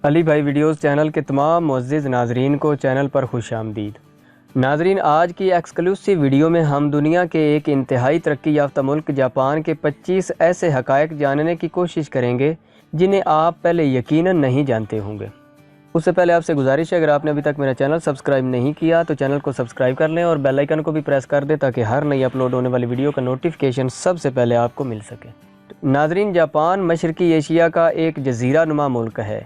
علی بھائی videos channel کے تمام معزز ناظرین کو چینل پر خوش آمدید۔ ناظرین، آج کی ایکسکلوسیو ویڈیو میں ہم دنیا کے ایک انتہائی ترقی یافتہ ملک جاپان کے 25 ایسے حقائق جاننے کی کوشش کریں گے جنہیں آپ پہلے یقیناً نہیں جانتے ہوں گے۔ اس سے پہلے آپ سے گزارش ہے، اگر آپ نے ابھی تک میرا چینل سبسکرائب نہیں کیا تو چینل کو سبسکرائب کر لیں اور بیل آئیکن کو بھی پریس کر دیں تاکہ ہر نئی اپلوڈ ہونے والی ویڈیو کا نوٹیفیکیشن سب سے پہلے آپ کو مل سکے۔ ناظرین، جاپان مشرقی ایشیا کا ایک جزیرہ نما ملک ہے۔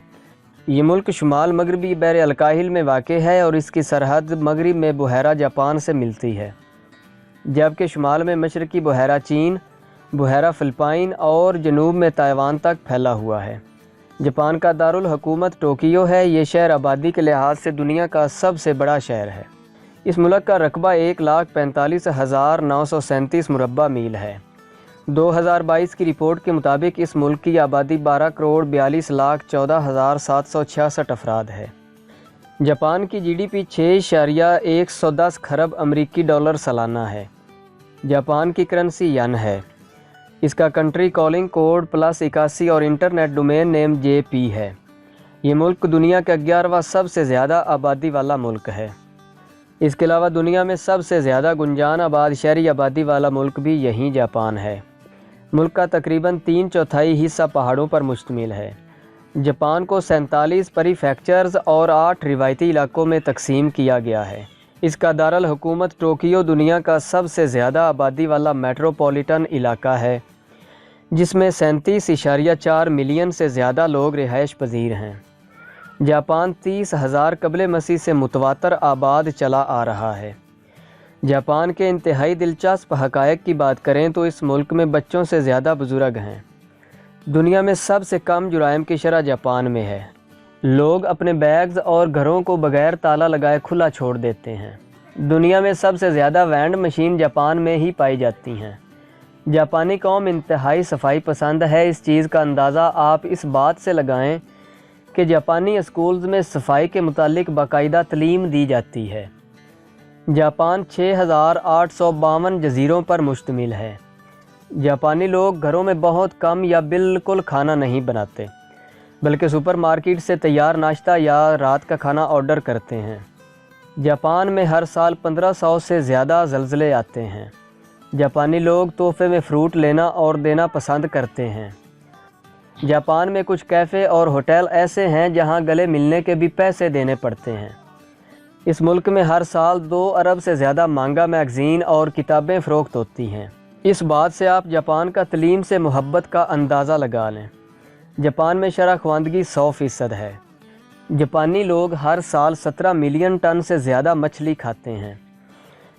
یہ ملک شمال مغربی بحر الکاہل میں واقع ہے اور اس کی سرحد مغرب میں بحیرہ جاپان سے ملتی ہے، جبکہ شمال میں مشرقی بحیرہ چین، بحیرہ فلپائن اور جنوب میں تائیوان تک پھیلا ہوا ہے۔ جاپان کا دارالحکومت ٹوکیو ہے۔ یہ شہر آبادی کے لحاظ سے دنیا کا سب سے بڑا شہر ہے۔ اس ملک کا رقبہ 1,45,937 مربع میل ہے۔ 2022 کی رپورٹ کے مطابق اس ملک کی آبادی 12,42,14,766 افراد ہے۔ جاپان کی جی ڈی پی 6.110 خرب امریکی ڈالر سالانہ ہے۔ جاپان کی کرنسی ین ہے۔ اس کا کنٹری کالنگ کوڈ +81 اور انٹرنیٹ ڈومین نیم JP ہے۔ یہ ملک دنیا کا 11واں سب سے زیادہ آبادی والا ملک ہے۔ اس کے علاوہ دنیا میں سب سے زیادہ گنجان آباد شہری آبادی والا ملک بھی یہی جاپان ہے۔ ملک کا تقریباً 3/4 حصہ پہاڑوں پر مشتمل ہے۔ جاپان کو 47 پریفیکچرز اور 8 روایتی علاقوں میں تقسیم کیا گیا ہے۔ اس کا دارالحکومت ٹوکیو دنیا کا سب سے زیادہ آبادی والا میٹروپولیٹن علاقہ ہے، جس میں 37.4 ملین سے زیادہ لوگ رہائش پذیر ہیں۔ جاپان 30,000 قبل مسیح سے متواتر آباد چلا آ رہا ہے۔ جاپان کے انتہائی دلچسپ حقائق کی بات کریں تو اس ملک میں بچوں سے زیادہ بزرگ ہیں۔ دنیا میں سب سے کم جرائم کی شرح جاپان میں ہے۔ لوگ اپنے بیگز اور گھروں کو بغیر تالا لگائے کھلا چھوڑ دیتے ہیں۔ دنیا میں سب سے زیادہ وینڈ مشین جاپان میں ہی پائی جاتی ہیں۔ جاپانی قوم انتہائی صفائی پسند ہے۔ اس چیز کا اندازہ آپ اس بات سے لگائیں کہ جاپانی اسکولز میں صفائی کے متعلق باقاعدہ تعلیم دی جاتی ہے۔ جاپان 6,852 جزیروں پر مشتمل ہے۔ جاپانی لوگ گھروں میں بہت کم یا بالکل کھانا نہیں بناتے، بلکہ سپر مارکیٹ سے تیار ناشتہ یا رات کا کھانا آرڈر کرتے ہیں۔ جاپان میں ہر سال 1500 سے زیادہ زلزلے آتے ہیں۔ جاپانی لوگ تحفے میں فروٹ لینا اور دینا پسند کرتے ہیں۔ جاپان میں کچھ کیفے اور ہوٹل ایسے ہیں جہاں گلے ملنے کے بھی پیسے دینے پڑتے ہیں۔ اس ملک میں ہر سال 2 ارب سے زیادہ مانگا میگزین اور کتابیں فروخت ہوتی ہیں۔ اس بات سے آپ جاپان کا تعلیم سے محبت کا اندازہ لگا لیں۔ جاپان میں شرح خواندگی 100% ہے۔ جاپانی لوگ ہر سال 17 ملین ٹن سے زیادہ مچھلی کھاتے ہیں،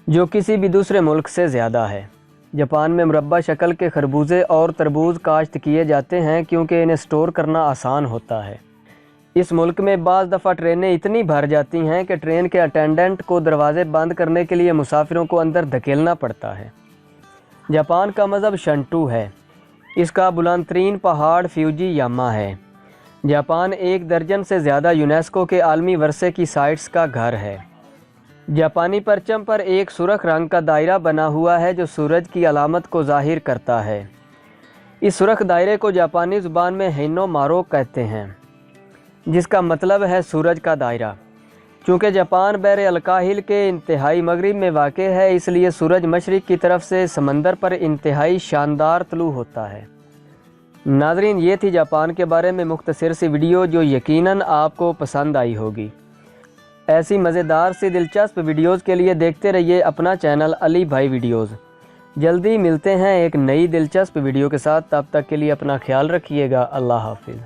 جو کسی بھی دوسرے ملک سے زیادہ ہے۔ جاپان میں مربع شکل کے خربوزے اور تربوز کاشت کیے جاتے ہیں کیونکہ انہیں سٹور کرنا آسان ہوتا ہے۔ اس ملک میں بعض دفعہ ٹرینیں اتنی بھر جاتی ہیں کہ ٹرین کے اٹینڈنٹ کو دروازے بند کرنے کے لیے مسافروں کو اندر دھکیلنا پڑتا ہے۔ جاپان کا مذہب شنٹو ہے۔ اس کا بلند ترین پہاڑ فیوجی یاما ہے۔ جاپان 1 درجن سے زیادہ یونیسکو کے عالمی ورثے کی سائٹس کا گھر ہے۔ جاپانی پرچم پر ایک سرخ رنگ کا دائرہ بنا ہوا ہے جو سورج کی علامت کو ظاہر کرتا ہے۔ اس سرخ دائرے کو جاپانی زبان میں ہینو مارو کہتے ہیں، جس کا مطلب ہے سورج کا دائرہ۔ چونکہ جاپان بحر الکاہل کے انتہائی مغرب میں واقع ہے، اس لیے سورج مشرق کی طرف سے سمندر پر انتہائی شاندار طلوع ہوتا ہے۔ ناظرین، یہ تھی جاپان کے بارے میں مختصر سی ویڈیو جو یقیناً آپ کو پسند آئی ہوگی۔ ایسی مزیدار سی دلچسپ ویڈیوز کے لیے دیکھتے رہیے اپنا چینل علی بھائی ویڈیوز۔ جلدی ملتے ہیں ایک نئی دلچسپ ویڈیو کے ساتھ، تب تک کے لیے اپنا خیال رکھیے گا۔ اللہ حافظ۔